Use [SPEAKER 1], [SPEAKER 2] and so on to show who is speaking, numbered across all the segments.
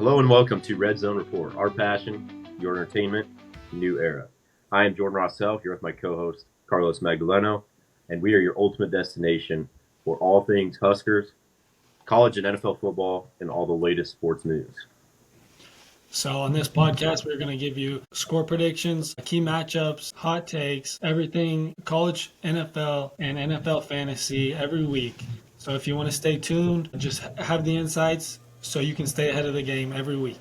[SPEAKER 1] Hello and welcome to Red Zone Report, our passion, your entertainment, new era. I am Jordan Rossell here with my co-host Carlos Magdaleno, and we are your ultimate destination for all things Huskers, college and NFL football, and all the latest sports news.
[SPEAKER 2] So on this podcast, we're going to give you score predictions, key matchups, hot takes, everything college, NFL, and NFL fantasy every week. So if you want to stay tuned, just have the insights so you can stay ahead of the game every week.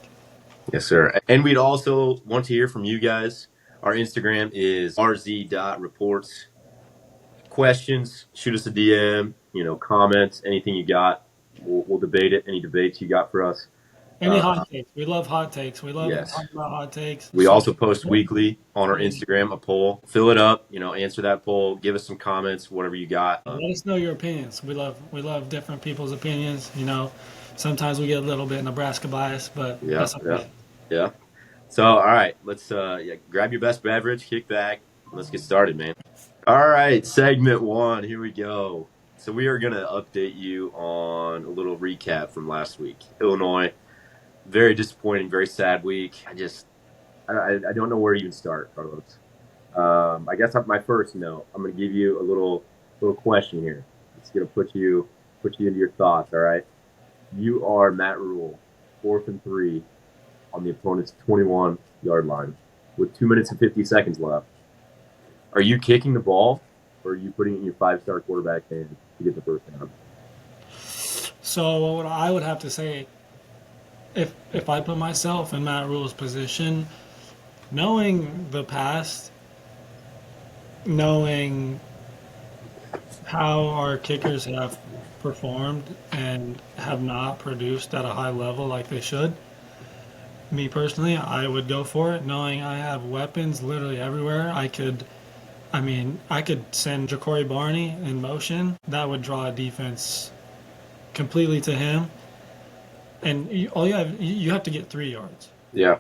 [SPEAKER 1] Yes, sir. And we'd also want to hear from you guys. Our Instagram is rz.reports. Questions, shoot us a DM, comments, anything you got. We'll debate it. Any debates you got for us.
[SPEAKER 2] Any hot takes. We love hot takes. We love
[SPEAKER 1] Yes.
[SPEAKER 2] talking about hot takes.
[SPEAKER 1] We also post weekly on our Instagram a poll. Fill it up, answer that poll. Give us some comments, whatever you got.
[SPEAKER 2] Let us know your opinions. We love different people's opinions. Sometimes we get a little bit Nebraska bias, but that's okay.
[SPEAKER 1] Yeah. So, all right, let's grab your best beverage, kick back. Let's get started, man. All right, segment one. Here we go. So we are going to update you on a little recap from last week. Illinois, very disappointing, very sad week. I don't know where to even start, Carlos. I guess my first note, I'm going to give you a little question here. It's going to put you into your thoughts, all right? You are Matt Rule, 4th and 3 on the opponent's 21-yard line with 2 minutes and 50 seconds left. Are you kicking the ball, or are you putting it in your 5-star quarterback hand to get the first down?
[SPEAKER 2] So what I would have to say, if I put myself in Matt Rule's position, knowing the past, knowing how our kickers have performed and have not produced at a high level like they should, me personally, I would go for it, knowing I have weapons literally everywhere. I could send Ja'Cory Barney in motion. That would draw a defense completely to him. And you have to get 3 yards.
[SPEAKER 1] Yeah.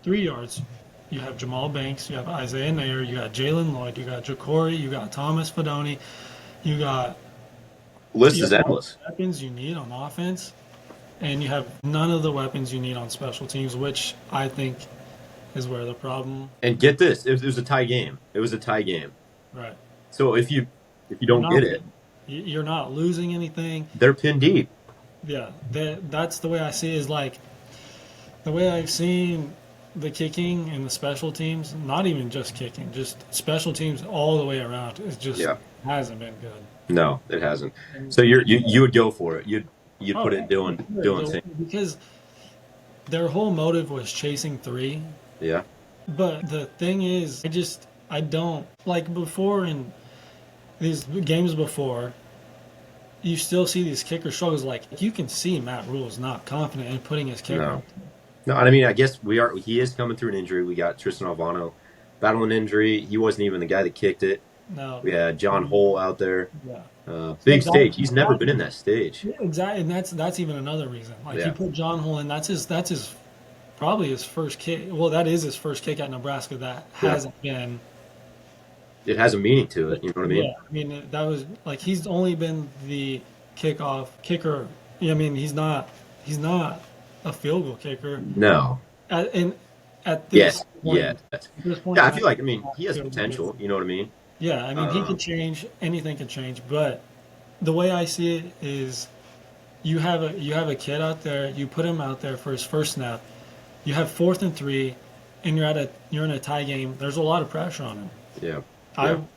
[SPEAKER 2] 3 yards. You have Jamal Banks, you have Isaiah Nair, you got Jalen Lloyd, you got Ja'Cory, you got Thomas Fidone, you got
[SPEAKER 1] list is endless.
[SPEAKER 2] Weapons you need on offense, and you have none of the weapons you need on special teams, which I think is where the problem.
[SPEAKER 1] And get this, it was a tie game. It was a tie game.
[SPEAKER 2] Right.
[SPEAKER 1] So if you don't get it,
[SPEAKER 2] you're not losing anything.
[SPEAKER 1] They're pinned deep.
[SPEAKER 2] Yeah, that's the way I see it, is like the way I've seen the kicking and the special teams, not even just kicking, just special teams all the way around. It just hasn't been good.
[SPEAKER 1] No, it hasn't. So you would go for it. You'd put it doing things.
[SPEAKER 2] Because their whole motive was chasing 3.
[SPEAKER 1] Yeah.
[SPEAKER 2] But the thing is, I don't like before in these games before. You still see these kicker struggles. Like, you can see Matt Rule is not confident in putting his kicker.
[SPEAKER 1] No, I mean, I guess he is coming through an injury. We got Tristan Alvano battling injury. He wasn't even the guy that kicked it.
[SPEAKER 2] No.
[SPEAKER 1] We had John Hull out there.
[SPEAKER 2] Yeah.
[SPEAKER 1] Big stage. He's never been in that stage.
[SPEAKER 2] Yeah, exactly, and that's even another reason. Like, you put John Hull in, that's his probably his first kick. Well, that is his first kick at Nebraska that hasn't been.
[SPEAKER 1] It has a meaning to it. You know what I mean?
[SPEAKER 2] Yeah, I mean, that was like, he's only been the kickoff kicker. I mean, he's not a field goal kicker.
[SPEAKER 1] No.
[SPEAKER 2] At this point,
[SPEAKER 1] I feel like, he has potential. You know what I mean?
[SPEAKER 2] Yeah, I mean, he can change. Anything can change. But the way I see it is, you have a kid out there. You put him out there for his first snap. You have 4th and 3, and you're in a tie game. There's a lot of pressure on him.
[SPEAKER 1] Yeah.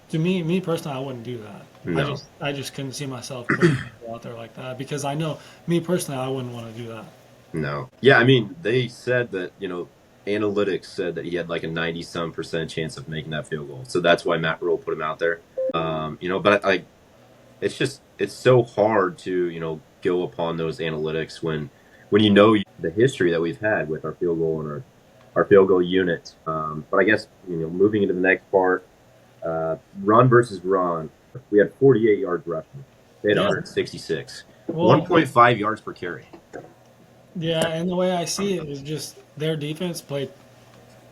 [SPEAKER 2] To me personally, I wouldn't do that.
[SPEAKER 1] No.
[SPEAKER 2] I just couldn't see myself putting people out there like that, because I know, me personally, I wouldn't want to do that.
[SPEAKER 1] No. Yeah, I mean, they said that, analytics said that he had like a 90-some% chance of making that field goal. So that's why Matt Rule put him out there. But it's so hard to, go upon those analytics when you know the history that we've had with our field goal and our field goal unit. But I guess, moving into the next part, run versus run, we had 48 yards rushing. They had 166. 1.5 yards per carry.
[SPEAKER 2] Yeah, and the way I see it is just their defense played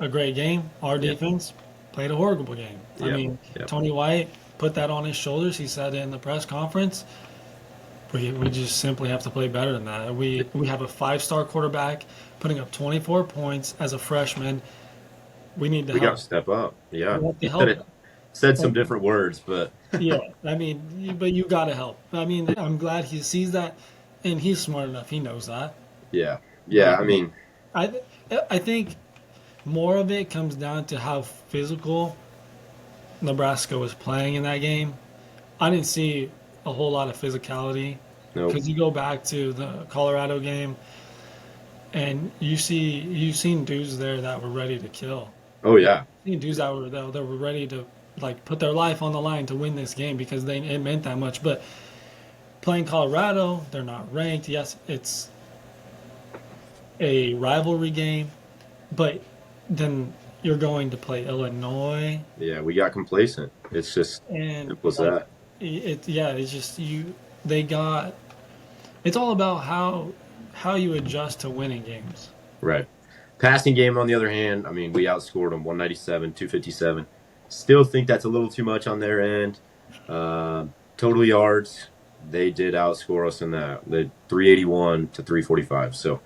[SPEAKER 2] a great game. Our defense played a horrible game. I mean, Tony White put that on his shoulders. He said it in the press conference. We just simply have to play better than that. We have a 5-star quarterback putting up 24 points as a freshman. We need to
[SPEAKER 1] We got to
[SPEAKER 2] help.
[SPEAKER 1] step up. Yeah,
[SPEAKER 2] We have to
[SPEAKER 1] you said
[SPEAKER 2] help.
[SPEAKER 1] it. Said some
[SPEAKER 2] And,
[SPEAKER 1] different words, but
[SPEAKER 2] yeah, I mean, but you got to help. I mean, I'm glad he sees that, and he's smart enough. He knows that.
[SPEAKER 1] yeah, yeah.
[SPEAKER 2] But
[SPEAKER 1] I mean,
[SPEAKER 2] I I think more of it comes down to how physical Nebraska was playing in that game. I didn't see a whole lot of physicality
[SPEAKER 1] no.
[SPEAKER 2] because you go back to the Colorado game and you've seen dudes there that were ready to kill.
[SPEAKER 1] Oh
[SPEAKER 2] You've
[SPEAKER 1] yeah,
[SPEAKER 2] seen dudes that were ready to like put their life on the line to win this game because they it meant that much. But playing Colorado, they're not ranked. Yes, it's a rivalry game, but then you're going to play Illinois,
[SPEAKER 1] yeah. We got complacent. It's just
[SPEAKER 2] and
[SPEAKER 1] simple as
[SPEAKER 2] like
[SPEAKER 1] that.
[SPEAKER 2] yeah, it's just you. They got. It's all about how you adjust to winning games.
[SPEAKER 1] Right. Passing game, on the other hand, I mean, we outscored them 197, 257. Still think that's a little too much on their end. Total yards, they did outscore us in that. The 381 to 345. So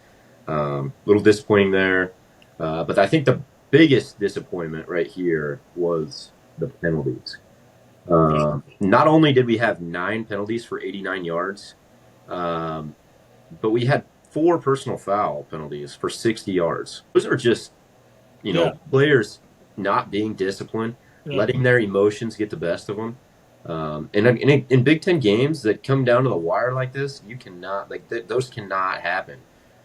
[SPEAKER 1] a little disappointing there. But I think the biggest disappointment right here was the penalties.
[SPEAKER 2] Yeah,
[SPEAKER 1] Not only did we have 9 penalties for 89 yards, um, but we had 4 personal foul penalties for 60 yards. Those are just,
[SPEAKER 2] yeah,
[SPEAKER 1] players not being disciplined,
[SPEAKER 2] yeah,
[SPEAKER 1] letting their emotions get the best of them. And in Big Ten games that come down to the wire like this, you cannot, those cannot happen.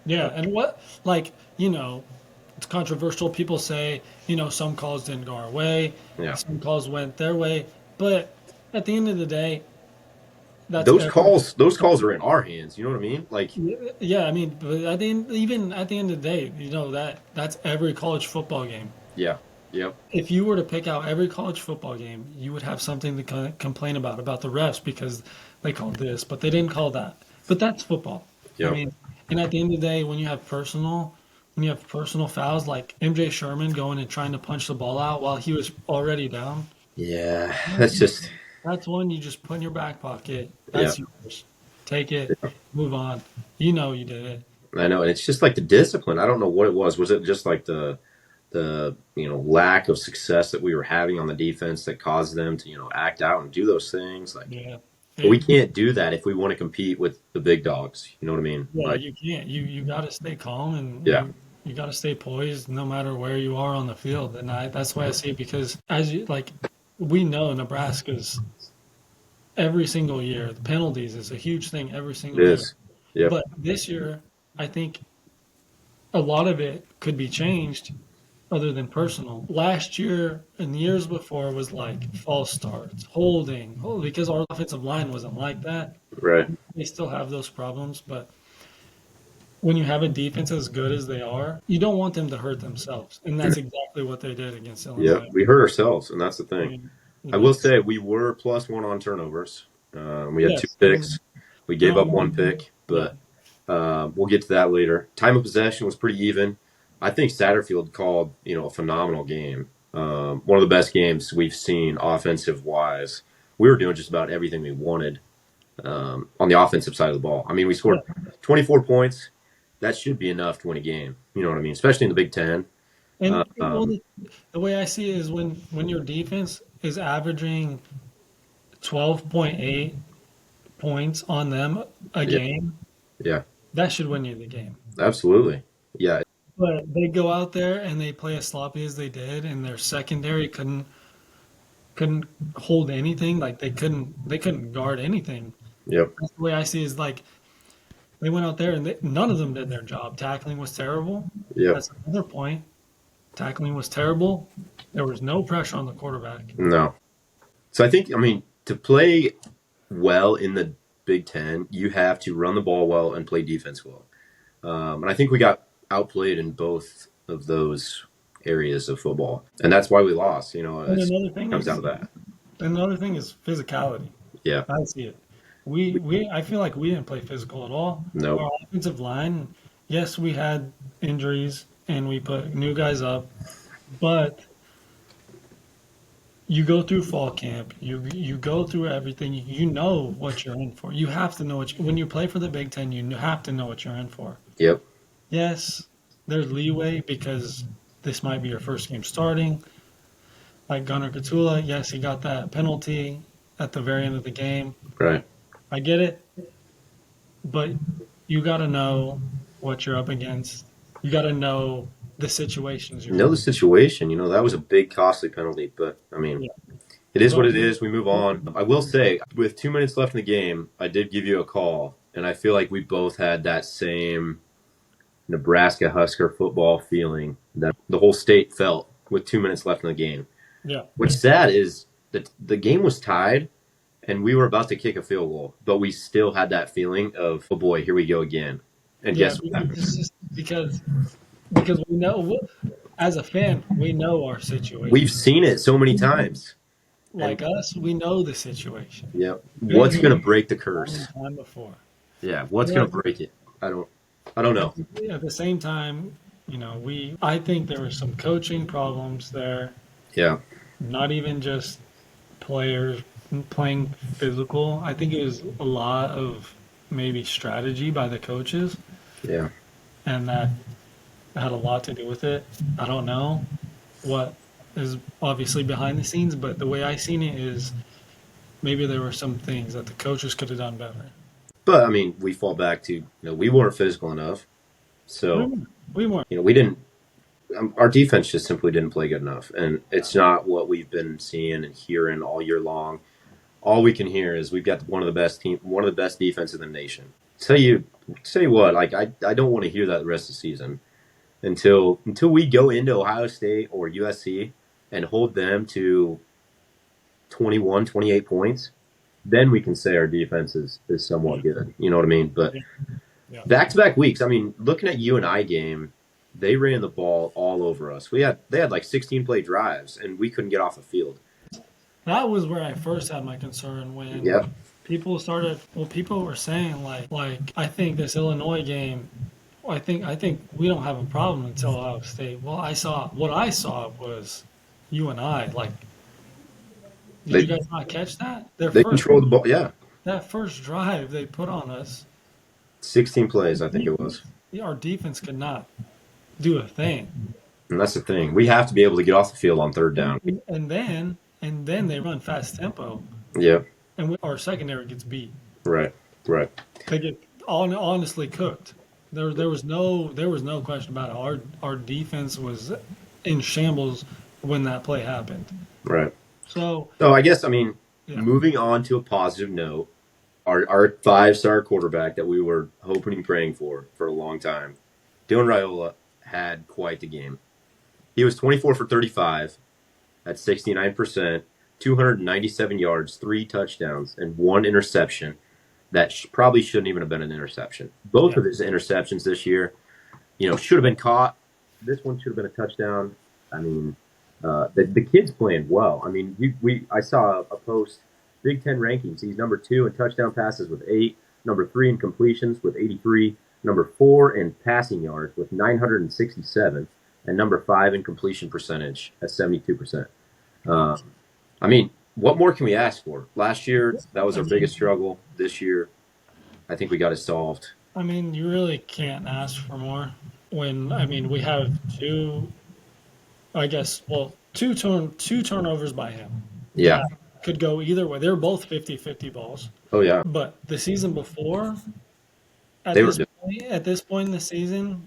[SPEAKER 2] yeah. And what like it's controversial. People say some calls didn't go our way,
[SPEAKER 1] Yeah.
[SPEAKER 2] some calls went their way, but at the end of the day, that's
[SPEAKER 1] Those
[SPEAKER 2] every.
[SPEAKER 1] calls, those calls are in our hands. You know what I mean? Like,
[SPEAKER 2] Yeah, I mean, but even at the end of the day, that's every college football game.
[SPEAKER 1] yeah, yep,
[SPEAKER 2] If you were to pick out every college football game, you would have something to complain about the refs because they called this, but they didn't call that. But that's football. I
[SPEAKER 1] yep.
[SPEAKER 2] mean, and at the end of the day, when you have personal fouls like MJ Sherman going and trying to punch the ball out while he was already down,
[SPEAKER 1] Yeah, that's just,
[SPEAKER 2] that's one you just put in your back pocket.
[SPEAKER 1] yeah.
[SPEAKER 2] That's yours. Take it, move on. You know you did it.
[SPEAKER 1] I know, and it's just like the discipline. I don't know what it was. Was it just like the lack of success that we were having on the defense that caused them to act out and do those things? Like,
[SPEAKER 2] Yeah.
[SPEAKER 1] but we
[SPEAKER 2] It,
[SPEAKER 1] can't do that if we want to compete with the big dogs. You know what I mean?
[SPEAKER 2] yeah,
[SPEAKER 1] Like,
[SPEAKER 2] you can't. You got to stay calm and
[SPEAKER 1] yeah,
[SPEAKER 2] you got to stay poised no matter where you are on the field. And that's why I see it because as you like, we know Nebraska's every single year the penalties is a huge thing every
[SPEAKER 1] it
[SPEAKER 2] single year.
[SPEAKER 1] is. Yep.
[SPEAKER 2] But this year, I think a lot of it could be changed other than personal. Last year and the years before was like false starts, holding, because our offensive line wasn't like that.
[SPEAKER 1] Right.
[SPEAKER 2] They still have those problems, but when you have a defense as good as they are, you don't want them to hurt themselves, and that's exactly what they did against
[SPEAKER 1] Yep.
[SPEAKER 2] Illinois.
[SPEAKER 1] We hurt ourselves, and that's the
[SPEAKER 2] I
[SPEAKER 1] thing.
[SPEAKER 2] mean,
[SPEAKER 1] I will
[SPEAKER 2] that's
[SPEAKER 1] say we were +1 on turnovers. We had two
[SPEAKER 2] yes,
[SPEAKER 1] picks. We
[SPEAKER 2] and
[SPEAKER 1] gave
[SPEAKER 2] on
[SPEAKER 1] up
[SPEAKER 2] that,
[SPEAKER 1] one pick,
[SPEAKER 2] yeah,
[SPEAKER 1] but we'll get to that later. Time of possession was pretty even. I think Satterfield called, a phenomenal game. One of the best games we've seen offensive wise. We were doing just about everything we wanted on the offensive side of the ball. I mean, we
[SPEAKER 2] yeah.
[SPEAKER 1] scored 24 points. That should be enough to win a game. You know what I mean? Especially in the Big Ten.
[SPEAKER 2] And well,
[SPEAKER 1] Um,
[SPEAKER 2] the way I see it is when your defense is averaging 12.8 points on them a
[SPEAKER 1] yeah,
[SPEAKER 2] game,
[SPEAKER 1] yeah,
[SPEAKER 2] that should win you the game.
[SPEAKER 1] absolutely. Yeah,
[SPEAKER 2] But they go out there and they play as sloppy as they did, and their secondary couldn't hold anything. Like they couldn't guard anything.
[SPEAKER 1] yep,
[SPEAKER 2] That's the way I see it is like they went out there and none of them did their job. Tackling was terrible.
[SPEAKER 1] yep.
[SPEAKER 2] That's another point. Tackling was terrible. There was no pressure on the quarterback.
[SPEAKER 1] No. So I think, I mean, to play well in the Big Ten, you have to run the ball well and play defense well. And I think we got outplayed in both of those areas of football, and that's why we lost.
[SPEAKER 2] And
[SPEAKER 1] It comes down to that.
[SPEAKER 2] another thing is physicality.
[SPEAKER 1] Yeah.
[SPEAKER 2] I see it. I feel like we didn't play physical at all.
[SPEAKER 1] Nope.
[SPEAKER 2] Our offensive line, yes, we had injuries and we put new guys up, but you go through fall camp, you go through everything. You know what you're in for. You have to know when you play for the Big Ten. You have to know what you're in for.
[SPEAKER 1] Yep.
[SPEAKER 2] Yes, there's leeway because this might be your first game starting. Like Gunnar Katula, yes, he got that penalty at the very end of the game.
[SPEAKER 1] Right.
[SPEAKER 2] I get it, but you got to know what you're up against. You got to know the situations you're
[SPEAKER 1] Know
[SPEAKER 2] in.
[SPEAKER 1] the situation. That was a big, costly penalty, but I mean,
[SPEAKER 2] Yeah.
[SPEAKER 1] it is what
[SPEAKER 2] But
[SPEAKER 1] it is. We move on. I will say, with 2 minutes left in the game, I did give you a call, and I feel like we both had that same Nebraska Husker football feeling that the whole state felt with 2 minutes left in the game.
[SPEAKER 2] yeah,
[SPEAKER 1] What's sad is that the game was tied, and we were about to kick a field goal, but we still had that feeling of, oh boy, here we go again. And
[SPEAKER 2] yeah,
[SPEAKER 1] guess what happened?
[SPEAKER 2] it's just because we know as a fan we know our
[SPEAKER 1] We've
[SPEAKER 2] situation.
[SPEAKER 1] seen it so many times. And
[SPEAKER 2] Like us, we know the situation.
[SPEAKER 1] yeah,
[SPEAKER 2] We've
[SPEAKER 1] what's
[SPEAKER 2] been
[SPEAKER 1] going to
[SPEAKER 2] here
[SPEAKER 1] break the
[SPEAKER 2] a long
[SPEAKER 1] curse?
[SPEAKER 2] time before.
[SPEAKER 1] Yeah, what's going
[SPEAKER 2] But
[SPEAKER 1] to break it? I don't know.
[SPEAKER 2] at the same time, I think there were some coaching problems there.
[SPEAKER 1] Yeah,
[SPEAKER 2] Not even just players playing physical. I think it was a lot of maybe strategy by the coaches,
[SPEAKER 1] yeah.
[SPEAKER 2] and that had a lot to do with it. I don't know what is obviously behind the scenes, but the way I seen it is maybe there were some things that the coaches could have done better.
[SPEAKER 1] But I mean, we fall back to we weren't physical enough,
[SPEAKER 2] We
[SPEAKER 1] so
[SPEAKER 2] weren't. We weren't.
[SPEAKER 1] we didn't. Our defense just simply didn't play good enough, and it's not what we've been seeing and hearing all year long. All we can hear is we've got one of the best defense in the nation. Tell you what, like I don't want to hear that the rest of the season until we go into Ohio State or USC and hold them to 21, 28 points. Then we can say our defense is somewhat good. You know what I mean? But
[SPEAKER 2] Yeah. Yeah.
[SPEAKER 1] back to back weeks. I mean, looking at UNI game, they ran the ball all over us. They had like 16 play drives, and we couldn't get off the field.
[SPEAKER 2] That was where I first had my concern when
[SPEAKER 1] Yep.
[SPEAKER 2] people were saying like I think this Illinois game, I think we don't have a problem until Ohio State. Well, what I saw was you and I like. Did you
[SPEAKER 1] They
[SPEAKER 2] guys not catch that? Their
[SPEAKER 1] they
[SPEAKER 2] first
[SPEAKER 1] controlled the ball. Yeah,
[SPEAKER 2] that first drive they put on us,
[SPEAKER 1] 16 plays, I think it was.
[SPEAKER 2] our defense could not do a thing.
[SPEAKER 1] And that's the thing. We have to be able to get off the field on third down.
[SPEAKER 2] And then they run fast tempo,
[SPEAKER 1] Yeah.
[SPEAKER 2] and our secondary gets beat.
[SPEAKER 1] Right. Right.
[SPEAKER 2] They get honestly cooked. There was no question about it. Our defense was in shambles when that play happened.
[SPEAKER 1] Right.
[SPEAKER 2] So
[SPEAKER 1] So I guess
[SPEAKER 2] yeah,
[SPEAKER 1] moving on to a positive note, our 5-star quarterback that we were hoping and praying for a long time, Dylan Raiola, had quite the game. He was 24 for 35 at 69%, 297 yards, 3 touchdowns, and 1 interception that probably shouldn't even have been an interception. Both
[SPEAKER 2] yeah,
[SPEAKER 1] of his interceptions this year, should have been caught. This one should have been a touchdown. I mean, the kid's playing well. I mean, I saw a post, Big Ten rankings. He's number 2 in touchdown passes with 8, number 3 in completions with 83, number 4 in passing yards with 967, and number 5 in completion percentage at 72%. Um, I mean, what more can we ask for? Last year, that was
[SPEAKER 2] I
[SPEAKER 1] our biggest
[SPEAKER 2] mean,
[SPEAKER 1] struggle. This year, I think we got it solved.
[SPEAKER 2] you really can't ask for more. When we have two, I guess, well, two turnovers by him
[SPEAKER 1] Yeah.
[SPEAKER 2] that could go either way. They're both 50-50 balls.
[SPEAKER 1] Oh, yeah.
[SPEAKER 2] But the season before, at
[SPEAKER 1] They were
[SPEAKER 2] this
[SPEAKER 1] just,
[SPEAKER 2] point in the season,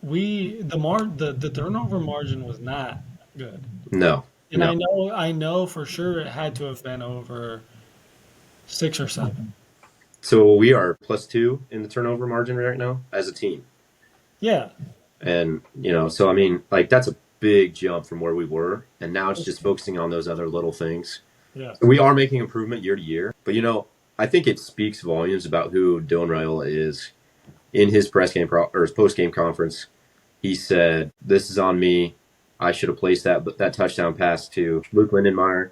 [SPEAKER 2] the turnover margin was not good.
[SPEAKER 1] no,
[SPEAKER 2] And
[SPEAKER 1] no.
[SPEAKER 2] I know for sure it had to have been over 6 or 7.
[SPEAKER 1] So we are +2 in the turnover margin right now as a team.
[SPEAKER 2] Yeah,
[SPEAKER 1] And, so I mean, like that's a big jump from where we were. And now it's just focusing on those other little things.
[SPEAKER 2] yeah,
[SPEAKER 1] We are making improvement year to year. But, I think it speaks volumes about who Dylan Raiola is. In his or his post game conference, he said, "This is on me. I should have placed that touchdown pass to Luke Lindenmeyer.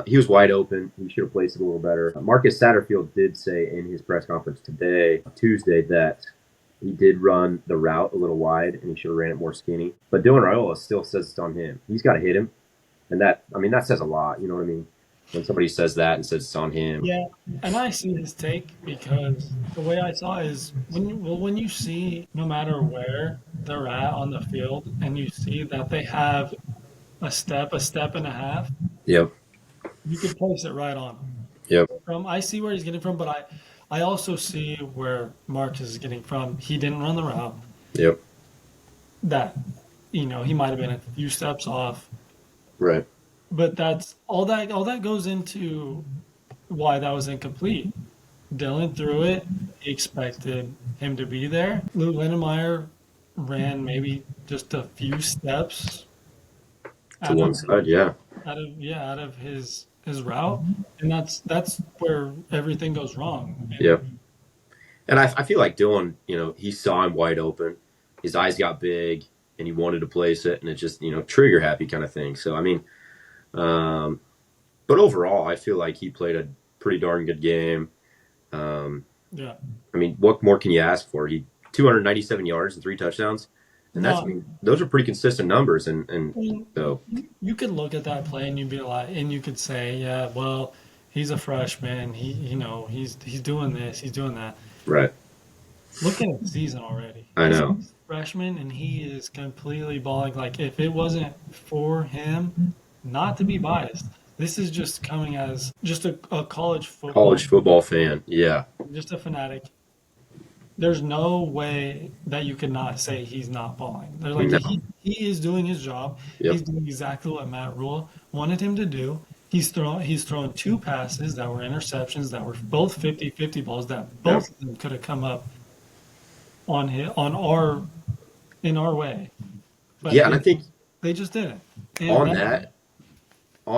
[SPEAKER 1] He was wide open. He should have placed it a little better." Marcus Satterfield did say in his press conference today, Tuesday, that he did run the route a little wide and he should have ran it more skinny. But Dylan Raiola still says it's on him. He's got to hit him. And that, I mean, that says a lot. You know what I mean? When somebody says that and says it's on him.
[SPEAKER 2] Yeah, and I see his take because the way I saw it is when you see no matter where they're at on the field and you see that they have a step and a half,
[SPEAKER 1] Yep.
[SPEAKER 2] you could place it right on him.
[SPEAKER 1] Yep.
[SPEAKER 2] From I see where he's getting from, but I also see where Marcus is getting from. He didn't run the route
[SPEAKER 1] Yep.
[SPEAKER 2] that he might have been a few steps off,
[SPEAKER 1] Right.
[SPEAKER 2] but that's all that goes into why that was incomplete. Dylan threw it. He expected him to be there. Lou Lindemeyer ran maybe just a few steps
[SPEAKER 1] To
[SPEAKER 2] out
[SPEAKER 1] one
[SPEAKER 2] of
[SPEAKER 1] side. Yeah.
[SPEAKER 2] out of his route, and that's where everything goes wrong.
[SPEAKER 1] Yep. And I feel like Dylan, he saw him wide open. His eyes got big and he wanted to place it and it just, trigger happy kind of thing. So, I mean, um, but overall, I feel like he played a pretty darn good game. Um,
[SPEAKER 2] Yeah.
[SPEAKER 1] I mean, what more can you ask for? He 297 yards and 3 touchdowns. And that's, I
[SPEAKER 2] No,
[SPEAKER 1] mean, those are pretty consistent numbers. And
[SPEAKER 2] I mean,
[SPEAKER 1] so,
[SPEAKER 2] you could look at that play and you'd be like, and you could say, yeah, well, he's a freshman. He's doing this, he's doing that.
[SPEAKER 1] right.
[SPEAKER 2] Look at his season already.
[SPEAKER 1] I
[SPEAKER 2] He's a
[SPEAKER 1] know.
[SPEAKER 2] freshman and he is completely balling. Like if it wasn't for him, not to be biased, this is just coming as just a college football,
[SPEAKER 1] College football fan. Yeah.
[SPEAKER 2] just a fanatic. There's no way that you could not say he's not balling. They're like
[SPEAKER 1] No.
[SPEAKER 2] he is doing his job.
[SPEAKER 1] Yep.
[SPEAKER 2] He's doing exactly what Matt Rule wanted him to do. He's thrown two passes that were interceptions that were both 50-50 balls that
[SPEAKER 1] Yep.
[SPEAKER 2] both of them could have come up on our in our way, but
[SPEAKER 1] Yeah. And I think
[SPEAKER 2] they just didn't. And
[SPEAKER 1] on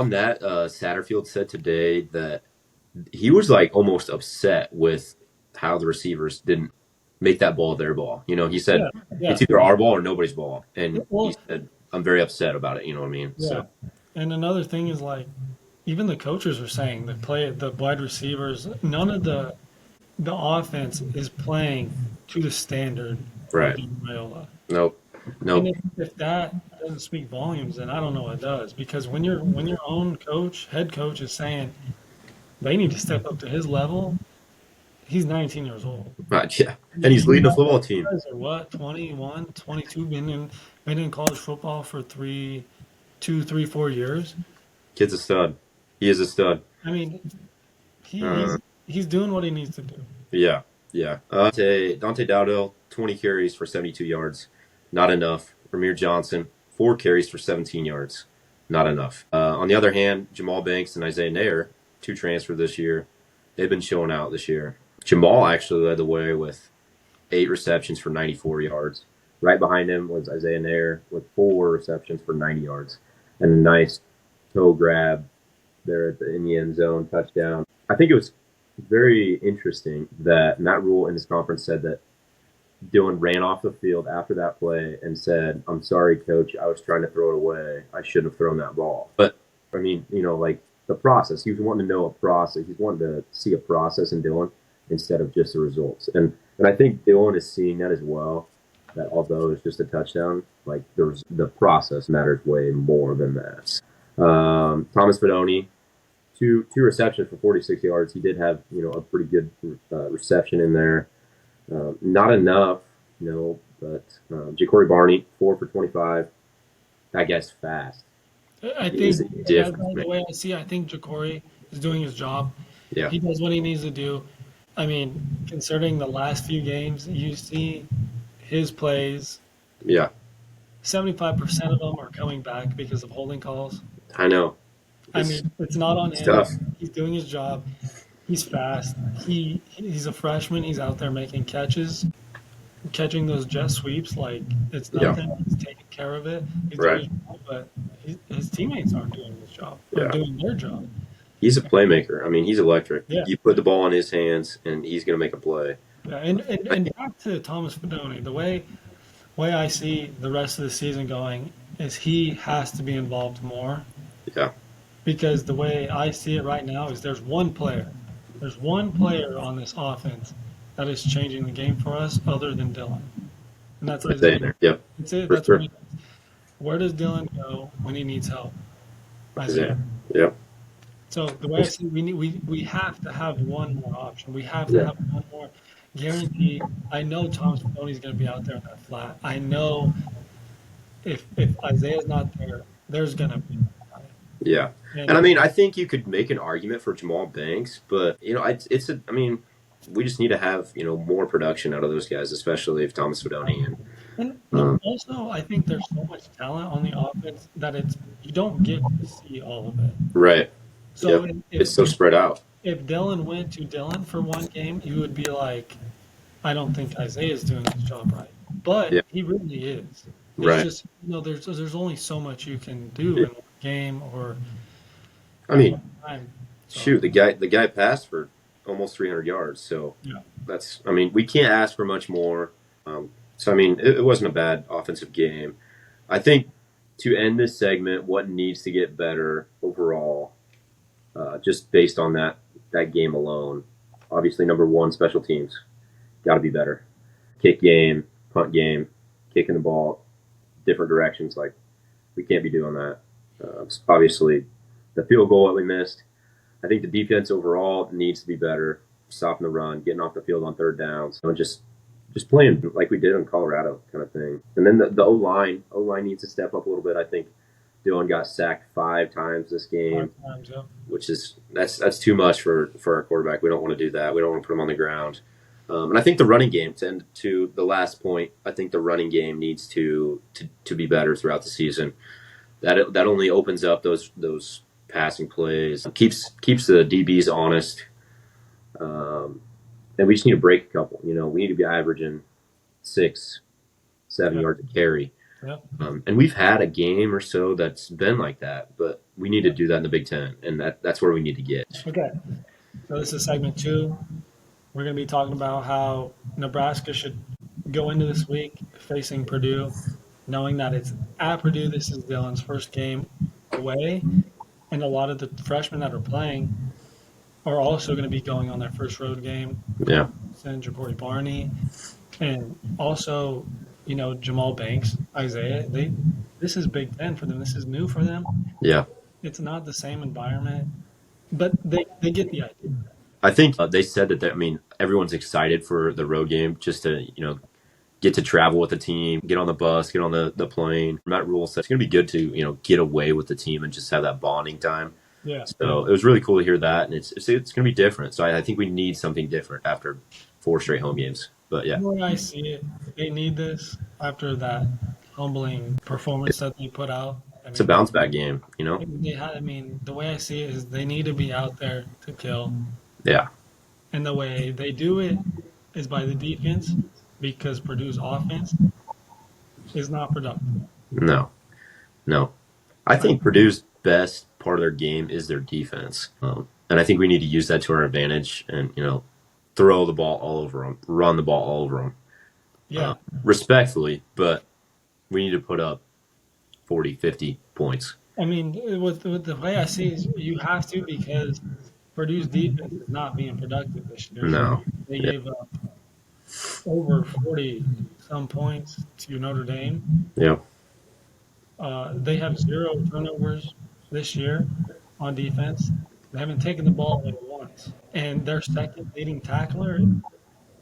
[SPEAKER 2] that
[SPEAKER 1] that, Satterfield said today that he was like almost upset with how the receivers didn't make that ball their ball. He said
[SPEAKER 2] yeah yeah
[SPEAKER 1] it's either our ball or nobody's ball, and he
[SPEAKER 2] well
[SPEAKER 1] said I'm very upset about it. You know what I mean?
[SPEAKER 2] yeah.
[SPEAKER 1] So
[SPEAKER 2] And another thing is like even the coaches are saying the wide receivers, none of the offense is playing to the standard of
[SPEAKER 1] right,
[SPEAKER 2] Jim Raiola.
[SPEAKER 1] nope,
[SPEAKER 2] And
[SPEAKER 1] nope,
[SPEAKER 2] if that doesn't speak volumes, then I don't know what does. Because when your own head coach is saying they need to step up to his level, he's 19 years old.
[SPEAKER 1] right, yeah, and he's
[SPEAKER 2] You
[SPEAKER 1] leading a football team.
[SPEAKER 2] guys are what, 21, 22, been in college football for 4 years.
[SPEAKER 1] Kid's a stud. He is a stud.
[SPEAKER 2] I mean, he,
[SPEAKER 1] Uh,
[SPEAKER 2] he's doing what he needs to do.
[SPEAKER 1] yeah, yeah. Dante Dowdell 20 carries for 72 yards, not enough. Ramir Johnson 4 carries for 17 yards, not enough. On the other hand, Jamal Banks and Isaiah Nair, two transfer this year, they've been showing out this year. Jamal actually led the way with 8 receptions for 94 yards. Right behind him was Isaiah Nair with 4 receptions for 90 yards and a nice toe grab there in the end zone touchdown. I think it was very interesting that Matt Rule in his conference said that Dylan ran off the field after that play and said, "I'm sorry, coach. I was trying to throw it away. I shouldn't have thrown that ball." But I mean, like the process. He was wanting to know a process. He's wanting to see a process in Dylan instead of just the results. And I think Dylan is seeing that as well. That although it's just a touchdown, like the process matters way more than that. Thomas Fidone, two receptions for 46 yards. He did have a pretty good reception in there. Not enough, but Ja'Cory Barney 4 for 25. That guy's fast.
[SPEAKER 2] I
[SPEAKER 1] He's
[SPEAKER 2] think
[SPEAKER 1] a different
[SPEAKER 2] the
[SPEAKER 1] man.
[SPEAKER 2] way I see it, I think Ja'Cory is doing his job.
[SPEAKER 1] Yeah,
[SPEAKER 2] He does what he needs to do. I mean, considering the last few games, you see his plays,
[SPEAKER 1] yeah,
[SPEAKER 2] 75% of them are coming back because of holding calls.
[SPEAKER 1] I know.
[SPEAKER 2] I
[SPEAKER 1] It's,
[SPEAKER 2] mean, it's not on
[SPEAKER 1] it's
[SPEAKER 2] him.
[SPEAKER 1] tough.
[SPEAKER 2] He's doing his job. He's fast. He's a freshman. He's out there making catches, catching those jet sweeps like it's
[SPEAKER 1] Yeah,
[SPEAKER 2] nothing. He's taking care of it. He's doing
[SPEAKER 1] right.
[SPEAKER 2] his job, but his teammates aren't doing his job or
[SPEAKER 1] Yeah,
[SPEAKER 2] doing their job.
[SPEAKER 1] he's a playmaker. I mean, he's electric.
[SPEAKER 2] Yeah.
[SPEAKER 1] You put the ball in his hands, and he's going to make a play.
[SPEAKER 2] Yeah, and back to Thomas Fidone, the way I see the rest of the season going is he has to be involved more
[SPEAKER 1] Yeah,
[SPEAKER 2] because the way I see it right now is there's one player on this offense that is changing the game for us other than Dylan, and that's
[SPEAKER 1] right there.
[SPEAKER 2] Isaiah.
[SPEAKER 1] Yep,
[SPEAKER 2] That's it.
[SPEAKER 1] for
[SPEAKER 2] That's what
[SPEAKER 1] sure.
[SPEAKER 2] he does. Where does Dylan go when he needs help? Isaiah.
[SPEAKER 1] Isaiah. Yep.
[SPEAKER 2] So the way I see it, we have to have one more option. We have to
[SPEAKER 1] Yeah.
[SPEAKER 2] have one more guarantee. I know Tom Stoney's going to be out there in that flat. I know if Isaiah's not there, there's going to be a guy.
[SPEAKER 1] Yeah. And I
[SPEAKER 2] And
[SPEAKER 1] mean, I think you could make an argument for Jamal Banks, but I mean, we just need to have, more production out of those guys, especially if Thomas Fedoni and
[SPEAKER 2] but
[SPEAKER 1] um,
[SPEAKER 2] also I think there's so much talent on the offense that it's you don't get to see all of it.
[SPEAKER 1] right.
[SPEAKER 2] So
[SPEAKER 1] Yep. It's so spread out.
[SPEAKER 2] if Dylan went to Dylan for one game, you would be like, I don't think Isaiah's doing his job right, but
[SPEAKER 1] Yeah.
[SPEAKER 2] he really is. It's
[SPEAKER 1] Right.
[SPEAKER 2] just there's only so much you can do
[SPEAKER 1] Yeah.
[SPEAKER 2] in one game or
[SPEAKER 1] I
[SPEAKER 2] at one
[SPEAKER 1] mean,
[SPEAKER 2] time. So
[SPEAKER 1] shoot, the guy passed for almost 300 yards. So
[SPEAKER 2] yeah,
[SPEAKER 1] I mean, we can't ask for much more. So I mean, it wasn't a bad offensive game. I think to end this segment, what needs to get better overall, just based on that game alone. Obviously, number one, special teams got to be better. Kick game, punt game, kicking the ball different directions. Like we can't be doing that. Obviously, the field goal that we missed. I think the defense overall needs to be better. Stopping the run, getting off the field on third downs, just playing like we did in Colorado, kind of thing. And then the O line needs to step up a little bit. I think Dylan got sacked 5 times this
[SPEAKER 2] five
[SPEAKER 1] game,
[SPEAKER 2] times. Yeah.
[SPEAKER 1] which is that's too much for our quarterback. We don't want to do that. We don't want to put him on the ground. And I think the running game, to the last point, I think the running game needs to be better throughout the season. That only opens up those passing plays, keeps the DBs honest, and we just need to break a couple. We need to be averaging 6, 7 yards a carry.
[SPEAKER 2] Yeah.
[SPEAKER 1] And we've had a game or so that's been like that, but we need to do that in the Big Ten, and that's where we need to get.
[SPEAKER 2] Okay. So this is segment 2. We're going to be talking about how Nebraska should go into this week facing Purdue, knowing that it's at Purdue. This is Dylan's first game away, and a lot of the freshmen that are playing are also going to be going on their first road game.
[SPEAKER 1] Yeah,
[SPEAKER 2] And Jabari Barney, and also, Jamal Banks, Isaiah. This is Big Ten for them. This is new for them.
[SPEAKER 1] yeah.
[SPEAKER 2] It's not the same environment, but they get the idea.
[SPEAKER 1] I think they said that. I mean, everyone's excited for the road game, just to get to travel with the team, get on the bus, get on the plane. Matt Rule said it's going to be good to get away with the team and just have that bonding time.
[SPEAKER 2] Yeah.
[SPEAKER 1] So it was really cool to hear that, and it's going to be different. So I think we need something different after 4 straight home games. But yeah,
[SPEAKER 2] The way I see it, they need this after that humbling performance that they put out.
[SPEAKER 1] it's a bounce back game.
[SPEAKER 2] The way I see it is they need to be out there to kill.
[SPEAKER 1] Yeah,
[SPEAKER 2] And the way they do it is by the defense, because Purdue's offense is not productive.
[SPEAKER 1] no. I think Purdue's best part of their game is their defense, and I think we need to use that to our advantage and throw the ball all over them, run the ball all over them,
[SPEAKER 2] Yeah.
[SPEAKER 1] respectfully, but we need to put up 40, 50 points.
[SPEAKER 2] I mean, with the way I see it, is you have to, because Purdue's defense is not being productive this year.
[SPEAKER 1] No.
[SPEAKER 2] They
[SPEAKER 1] Yeah.
[SPEAKER 2] gave up over 40 some points to Notre Dame.
[SPEAKER 1] Yeah.
[SPEAKER 2] They have 0 turnovers this year on defense. They haven't taken the ball away once. And their second leading tackler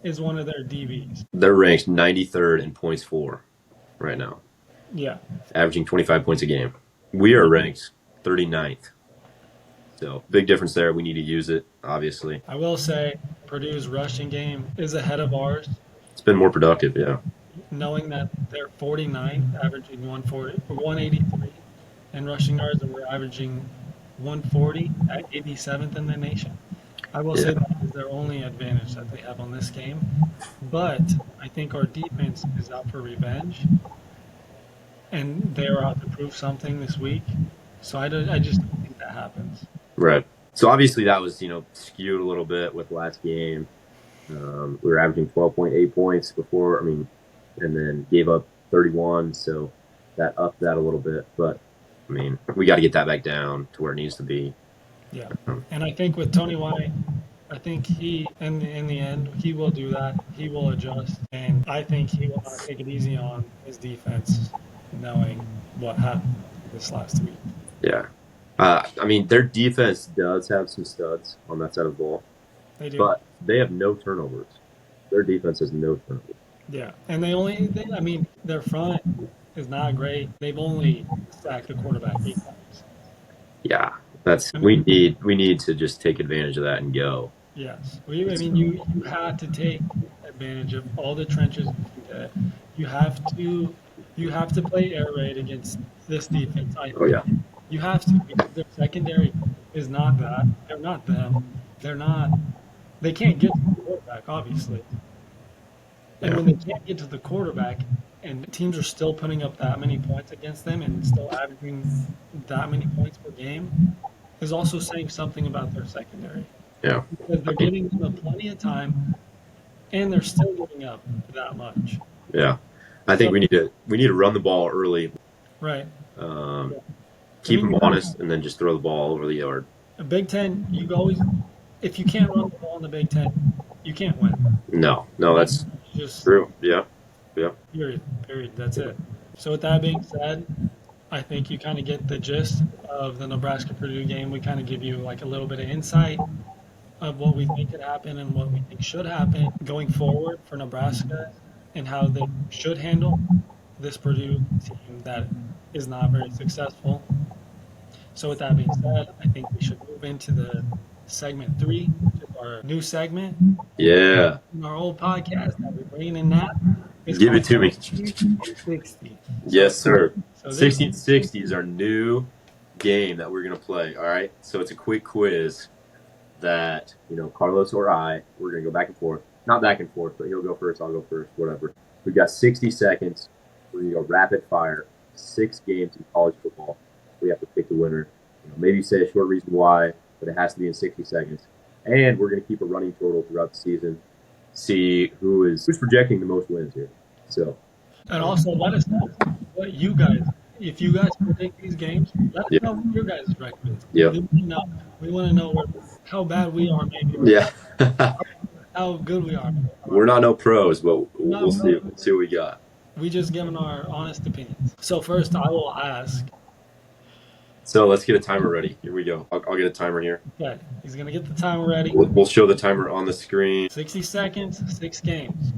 [SPEAKER 2] is one of their DBs.
[SPEAKER 1] They're ranked 93rd in points for right now,
[SPEAKER 2] Yeah.
[SPEAKER 1] averaging 25 points a game. We are ranked 39th. So big difference there. We need to use it, obviously.
[SPEAKER 2] I will say Purdue's rushing game is ahead of ours,
[SPEAKER 1] It's been more productive, yeah.
[SPEAKER 2] knowing that they're 49th, averaging 140 or 183 in rushing yards, and we're averaging 140 at 87th in the nation. I will say
[SPEAKER 1] Yeah.
[SPEAKER 2] that is their only advantage that they have on this game. But I think our defense is out for revenge, and they're out to prove something this week. So I just don't think that happens.
[SPEAKER 1] Right. So obviously that was, skewed a little bit with last game. We were averaging 12.8 points before, and then gave up 31. So that upped that a little bit. But, we got to get that back down to where it needs to be.
[SPEAKER 2] Yeah, and I think with Tony White, I think he, in the end, he will do that. He will adjust, and I think he will not take it easy on his defense, knowing what happened this last week.
[SPEAKER 1] Yeah. I mean, their defense does have some studs on that side of the ball,
[SPEAKER 2] They do.
[SPEAKER 1] but they have no turnovers. Their defense has no turnovers.
[SPEAKER 2] Yeah, and I mean, their front is not great. They've only sacked the quarterback 8 times.
[SPEAKER 1] Yeah, that's
[SPEAKER 2] I
[SPEAKER 1] we
[SPEAKER 2] mean,
[SPEAKER 1] need we need to just take advantage of that and go.
[SPEAKER 2] yes. I mean, you have to take advantage of all the trenches you can get. You have to you have to play air raid against this defense. I
[SPEAKER 1] Oh
[SPEAKER 2] think
[SPEAKER 1] yeah,
[SPEAKER 2] you have to because their secondary is not that. They're not them. They're not. They can't get to the quarterback, obviously. And
[SPEAKER 1] yeah,
[SPEAKER 2] when they can't get to the quarterback, and teams are still putting up that many points against them and still averaging that many points per game, is also saying something about their secondary
[SPEAKER 1] yeah.
[SPEAKER 2] because
[SPEAKER 1] I
[SPEAKER 2] they're
[SPEAKER 1] mean,
[SPEAKER 2] giving them plenty of time and they're still giving up that much.
[SPEAKER 1] yeah. I think
[SPEAKER 2] So,
[SPEAKER 1] we need to run the ball early,
[SPEAKER 2] right.
[SPEAKER 1] um,
[SPEAKER 2] Yeah. I
[SPEAKER 1] keep
[SPEAKER 2] mean,
[SPEAKER 1] them honest, and then just throw the ball over the yard.
[SPEAKER 2] the Big Ten, you always, if you can't run the ball in the Big Ten, you can't win.
[SPEAKER 1] No, no,
[SPEAKER 2] You
[SPEAKER 1] that's
[SPEAKER 2] just,
[SPEAKER 1] true. Yeah, yeah,
[SPEAKER 2] period, period. That's it. So, with that being said, I think you kind of get the gist of the Nebraska Purdue game. We kind of give you like a little bit of insight of what we think could happen and what we think should happen going forward for Nebraska and how they should handle this Purdue team that is not very successful. So, with that being said, I think we should move into the segment three, which is our new segment
[SPEAKER 1] yeah.
[SPEAKER 2] in our old podcast that we're bringing in now. It's
[SPEAKER 1] Give
[SPEAKER 2] called
[SPEAKER 1] it to me.
[SPEAKER 2] 60 and 60.
[SPEAKER 1] Yes, sir.
[SPEAKER 2] So this
[SPEAKER 1] 1660 is our new game that we're gonna play. All right. So it's a quick quiz that Carlos or we're gonna go back and forth. Not back and forth, but he'll go first, I'll go first, whatever. We've got 60 seconds. We're gonna go rapid fire. 6 games in college football. We have to pick the winner. Maybe say a short reason why, but it has to be in 60 seconds. And we're gonna keep a running total throughout the season. See who's projecting the most wins here. So
[SPEAKER 2] And also let us know what you guys, if you guys predict these games, let us
[SPEAKER 1] yeah,
[SPEAKER 2] know what your guys' record is.
[SPEAKER 1] yeah,
[SPEAKER 2] We want to know how bad we are, maybe, or
[SPEAKER 1] yeah.
[SPEAKER 2] how good we are.
[SPEAKER 1] We're not no pros, but
[SPEAKER 2] We're
[SPEAKER 1] we'll
[SPEAKER 2] not
[SPEAKER 1] see.
[SPEAKER 2] pro.
[SPEAKER 1] We'll see what we got.
[SPEAKER 2] We just giving our honest opinions. So first, I will ask.
[SPEAKER 1] So let's get a timer ready. Here we go. I'll get a timer here.
[SPEAKER 2] Okay, he's gonna get the timer ready.
[SPEAKER 1] We'll show the timer on the screen.
[SPEAKER 2] 60 seconds, 6 games.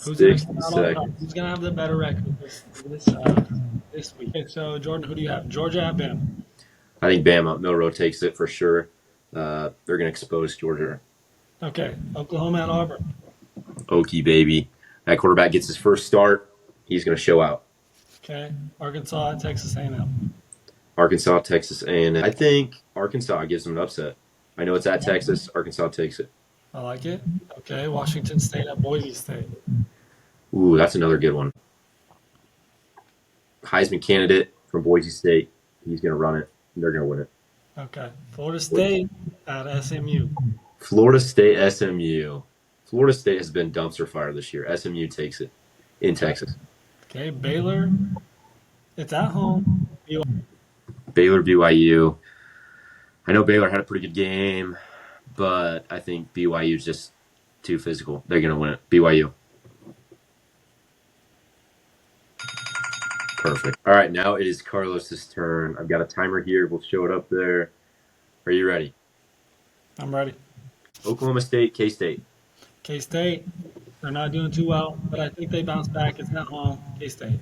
[SPEAKER 2] Who's gonna come
[SPEAKER 1] 60
[SPEAKER 2] out on top?
[SPEAKER 1] seconds.
[SPEAKER 2] Who's gonna have the better record this week? Okay, so Jordan, who do you have? Georgia at Bama.
[SPEAKER 1] I think Bama Milrow takes it for sure. They're going to expose Georgia.
[SPEAKER 2] Okay, Oklahoma at Auburn.
[SPEAKER 1] Okie baby. That quarterback gets his first start. He's going to show out.
[SPEAKER 2] Okay, Arkansas at Texas A&M.
[SPEAKER 1] Arkansas, Texas, and I think Arkansas gives them an upset. I know it's at Texas. Arkansas takes it.
[SPEAKER 2] I like it. Okay, Washington State at Boise State.
[SPEAKER 1] Ooh, that's another good one. Heisman candidate from Boise State. He's going to run it. And they're going to win it.
[SPEAKER 2] Okay, Florida State at SMU.
[SPEAKER 1] Florida State, SMU. Florida State has been dumpster fire this year. SMU takes it in Texas.
[SPEAKER 2] Okay, Baylor. It's at home.
[SPEAKER 1] Baylor, BYU. I know Baylor had a pretty good game, but I think BYU is just too physical. They're going to win it. BYU. Perfect. All right, now it is Carlos's turn. I've got a timer here. We'll show it up there. Are you ready?
[SPEAKER 2] I'm ready.
[SPEAKER 1] Oklahoma State, K-State.
[SPEAKER 2] K-State. They're not doing too well, but I think they bounce back. It's at home. K-State.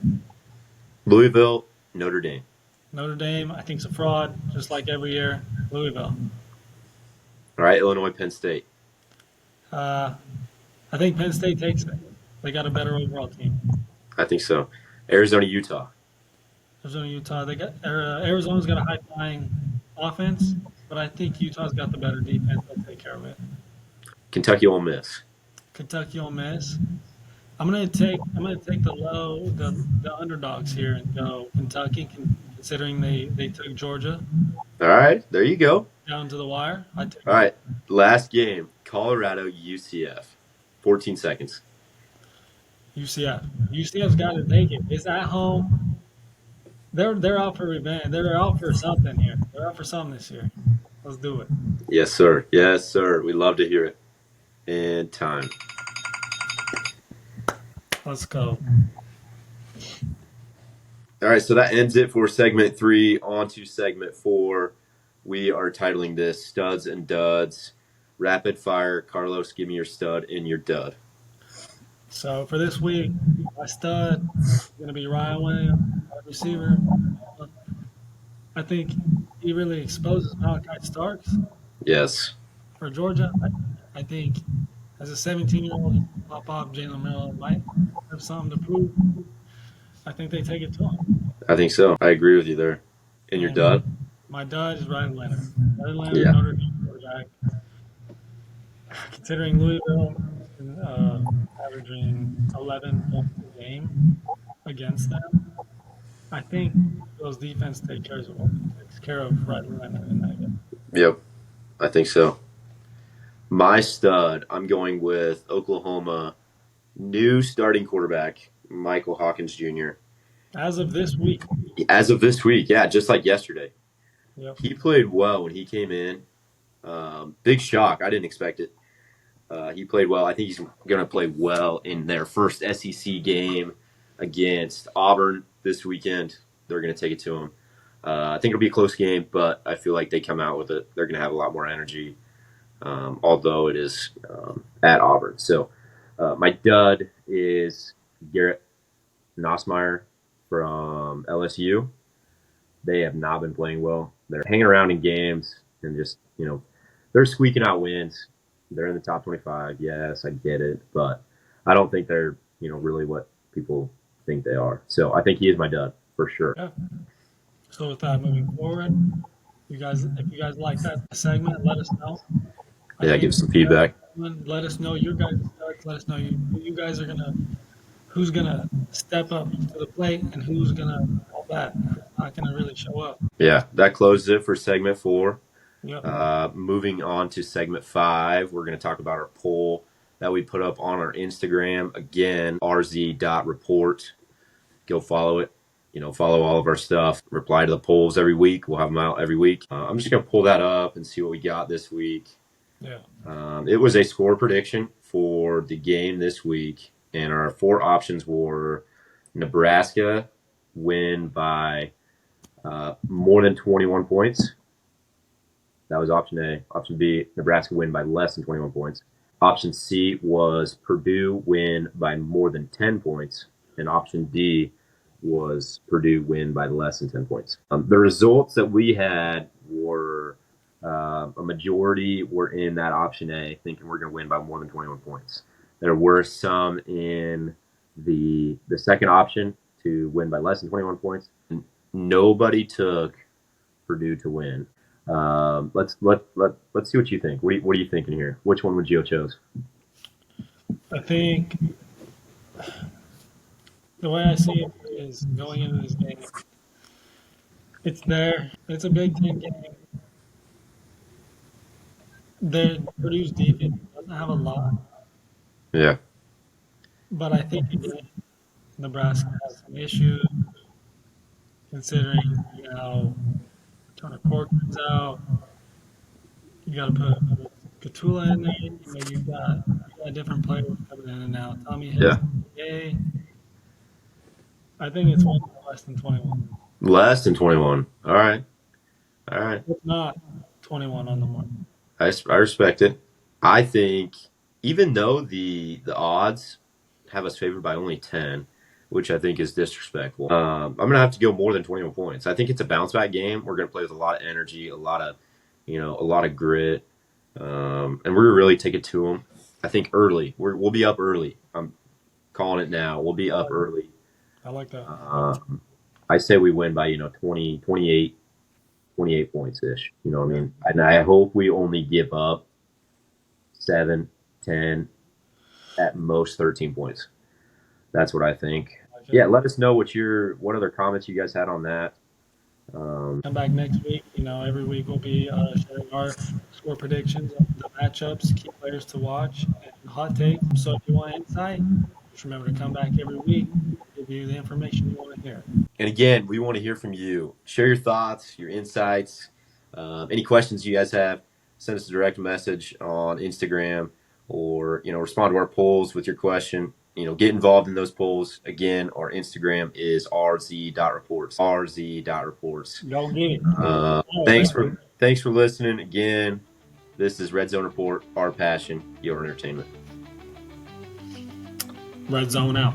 [SPEAKER 1] Louisville, Notre Dame.
[SPEAKER 2] Notre Dame, I think, is a fraud, just like every year. Louisville.
[SPEAKER 1] All right, Illinois, Penn State.
[SPEAKER 2] I think Penn State takes it. They got a better overall team.
[SPEAKER 1] I think so. Arizona, Utah.
[SPEAKER 2] Arizona, Utah. Arizona's got a high flying offense, but I think Utah's got the better defense. They'll take care of it.
[SPEAKER 1] Kentucky, Ole Miss.
[SPEAKER 2] Kentucky, Ole Miss. I'm gonna take the underdogs here and go Kentucky, considering they took Georgia
[SPEAKER 1] All right, there you go.
[SPEAKER 2] down to the wire. I take
[SPEAKER 1] All right, last game, Colorado, UCF. 14 seconds.
[SPEAKER 2] UCF. UCF's got to take it. It's at home. They're out for revenge. They're out for something here. They're out for something this year. Let's do it.
[SPEAKER 1] Yes, sir. Yes, sir. We love to hear it. And time.
[SPEAKER 2] Let's go.
[SPEAKER 1] All right, so that ends it for segment 3. On to segment 4. We are titling this Studs and Duds. Rapid fire. Carlos, give me your stud and your dud.
[SPEAKER 2] So for this week, my stud is going to be Ryan Williams, wide receiver. I think he really exposes Malachi Starks
[SPEAKER 1] Yes,
[SPEAKER 2] for Georgia. I think as a 17-year-old, he's gonna pop off. Jalen Merrill might have something to prove. I think they take it to him.
[SPEAKER 1] I think so. I agree with you there. And your
[SPEAKER 2] And
[SPEAKER 1] dud?
[SPEAKER 2] my dud is Ryan Leonard. Ryan Leonard,
[SPEAKER 1] Yeah,
[SPEAKER 2] Notre Dame quarterback. Considering Louisville averaging 11 points a game against them, I think those defense takes care of Ryan Leonard in that game.
[SPEAKER 1] yep, I think so. My stud, I'm going with Oklahoma new starting quarterback, Michael Hawkins Jr.
[SPEAKER 2] As of this week,
[SPEAKER 1] As of this week, yeah, just like yesterday.
[SPEAKER 2] yep.
[SPEAKER 1] He played well when he came in. Big shock. I didn't expect it. He played well. I think he's going to play well in their first SEC game against Auburn this weekend. They're going to take it to him. I think it'll be a close game, but I feel like they come out with it. They're going to have a lot more energy, although it is at Auburn. So my dud is Garrett Nossmeyer from LSU. They have not been playing well. They're hanging around in games and just, they're squeaking out wins. They're in the top 25. Yes, I get it. But I don't think they're, really what people think they are. So I think he is my dud for sure.
[SPEAKER 2] Yeah. So with that, moving forward, if you guys like that segment, let us know. I
[SPEAKER 1] Yeah,
[SPEAKER 2] think
[SPEAKER 1] give some feedback.
[SPEAKER 2] let us know your guys' studs. Let us know who you guys are who's gonna step up to the plate and who's gonna fall back. Who's not gonna really show up.
[SPEAKER 1] Yeah, that closes it for segment 4.
[SPEAKER 2] Yep.
[SPEAKER 1] Moving on to segment 5, we're going to talk about our poll that we put up on our Instagram. Again, rz.report. Go follow it. Follow all of our stuff. Reply to the polls every week. We'll have them out every week. I'm just going to pull that up and see what we got this week.
[SPEAKER 2] Yeah.
[SPEAKER 1] It was a score prediction for the game this week, and our 4 options were Nebraska win by more than 21 points. That was option A. Option B, Nebraska win by less than 21 points. Option C was Purdue win by more than 10 points. And option D was Purdue win by less than 10 points. The results that we had were a majority were in that option A, thinking we're going to win by more than 21 points. There were some in the second option to win by less than 21 points. Nobody took Purdue to win. Let's see what you think. What are you thinking here? Which one would you have chose?
[SPEAKER 2] I think the way I see it is going into this game, it's there. It's a Big Ten game. Purdue's defense doesn't have a lot,
[SPEAKER 1] Yeah,
[SPEAKER 2] but I think again, Nebraska has some issues considering Turner Corcoran's out. You got to put Catula in there. You got different players coming in and out. Tommy Hill's
[SPEAKER 1] yeah.
[SPEAKER 2] yay. I think it's one less than 21.
[SPEAKER 1] Less than 21. All right, all right.
[SPEAKER 2] If not 21 on the mark.
[SPEAKER 1] I respect it. I think even though the odds have us favored by only 10, which I think is disrespectful, I'm gonna have to go more than 21 points. I think it's a bounce back game. We're gonna play with a lot of energy, a lot of grit, and we're gonna really take it to them. I think early. We'll be up early. I'm calling it now. We'll be up early.
[SPEAKER 2] I like that.
[SPEAKER 1] I say we win by 20, 28 points ish. You know what I mean? And I hope we only give up 7, 10, at most 13 points. That's what I think. Yeah, let us know what other comments you guys had on that.
[SPEAKER 2] Come back next week. Every week we'll be sharing our score predictions, the matchups, key players to watch, and hot takes. So if you want insight, just remember to come back every week. Give you the information you want to hear.
[SPEAKER 1] And again, we want to hear from you. Share your thoughts, your insights, any questions you guys have. Send us a direct message on Instagram, or respond to our polls with your question. get involved in those polls. Again, our Instagram is rz.reports. rz.reports.
[SPEAKER 2] Go get it. All right,
[SPEAKER 1] Thanks for listening again. This is Red Zone Report, our passion, your entertainment.
[SPEAKER 2] Red Zone out.